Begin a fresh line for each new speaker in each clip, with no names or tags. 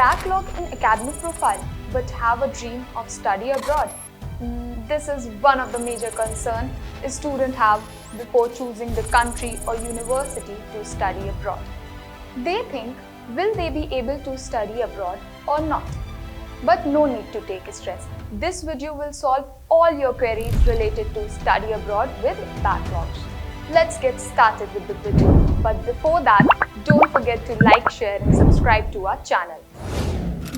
backlog in academic profile but have a dream of study abroad? This is one of the major concerns a student have before choosing the country or university to study abroad. They think, will they be able to study abroad or not? But no need to take stress. This video will solve all your queries related to study abroad with Backlogs. Let's get started with the video. But before that, don't forget to like, share and subscribe to our channel.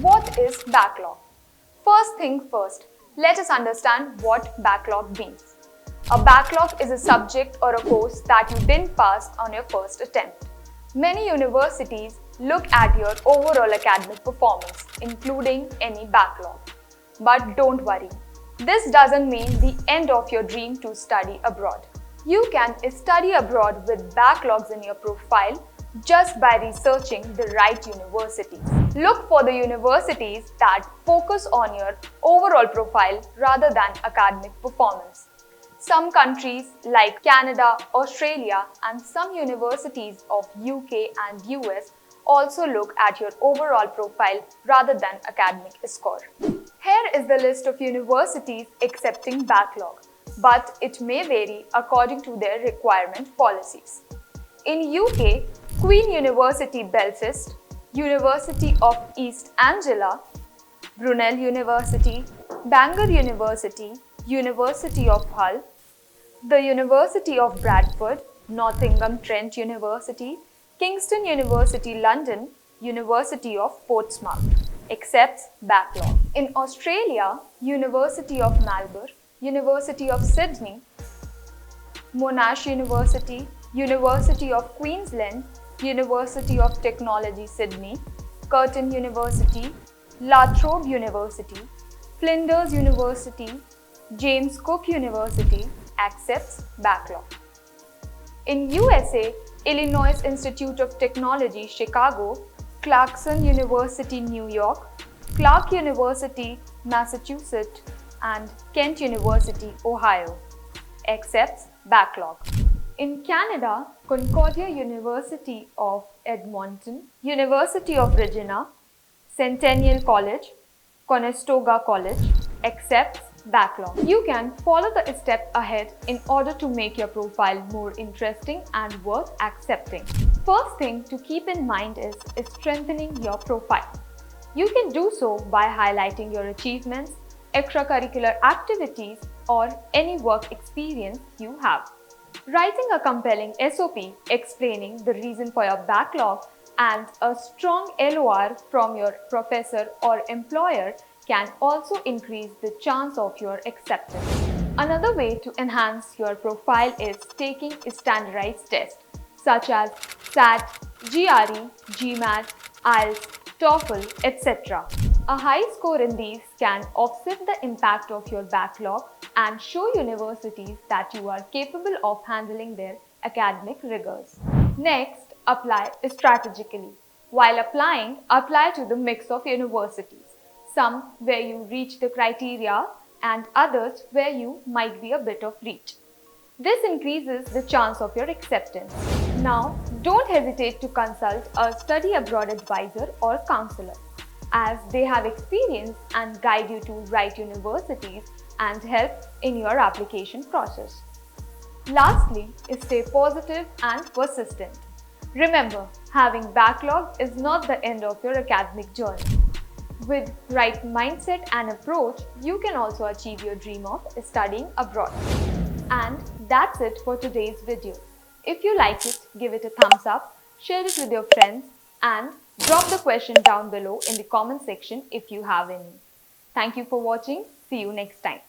What is backlog? First thing first, let us understand what backlog means. A backlog is a subject or a course that you didn't pass on your first attempt. Many universities look at your overall academic performance, including any backlog. But don't worry, this doesn't mean the end of your dream to study abroad. You can study abroad with backlogs in your profile just by researching the right universities. Look for the universities that focus on your overall profile rather than academic performance. Some countries like Canada, Australia, and some universities of UK and US also look at your overall profile rather than academic score. Here is the list of universities accepting backlog, but it may vary according to their requirement policies. In UK, Queen University Belfast, University of East Anglia, Brunel University, Bangor University, University of Hull, the University of Bradford, Nottingham Trent University, Kingston University London, University of Portsmouth accepts backlog. In Australia, University of Melbourne, University of Sydney, Monash University, University of Queensland, University of Technology Sydney, Curtin University, La Trobe University, Flinders University, James Cook University accepts backlog. In USA, Illinois Institute of Technology Chicago, Clarkson University New York, Clark University Massachusetts, and Kent University Ohio accepts backlog. In Canada, Concordia University of Edmonton, University of Regina, Centennial College, Conestoga College accepts backlog. You can follow the step ahead in order to make your profile more interesting and worth accepting. First thing to keep in mind is strengthening your profile. You can do so by highlighting your achievements, extracurricular activities, or any work experience you have. Writing a compelling SOP explaining the reason for your backlog and a strong LOR from your professor or employer can also increase the chance of your acceptance. Another way to enhance your profile is taking standardized tests such as SAT, GRE, GMAT, IELTS, TOEFL, etc. A high score in these can offset the impact of your backlog and show universities that you are capable of handling their academic rigors. Next, apply strategically. While applying, apply to the mix of universities. Some where you reach the criteria and others where you might be a bit of reach. This increases the chance of your acceptance. Now, don't hesitate to consult a study abroad advisor or counselor, as they have experience and guide you to right universities and help in your application process. Lastly, stay positive and persistent. Remember, having backlog is not the end of your academic journey. With right mindset and approach, you can also achieve your dream of studying abroad. And that's it for today's video. If you like it, give it a thumbs up, share it with your friends, and drop the question down below in the comment section if you have any. Thank you for watching. See you next time.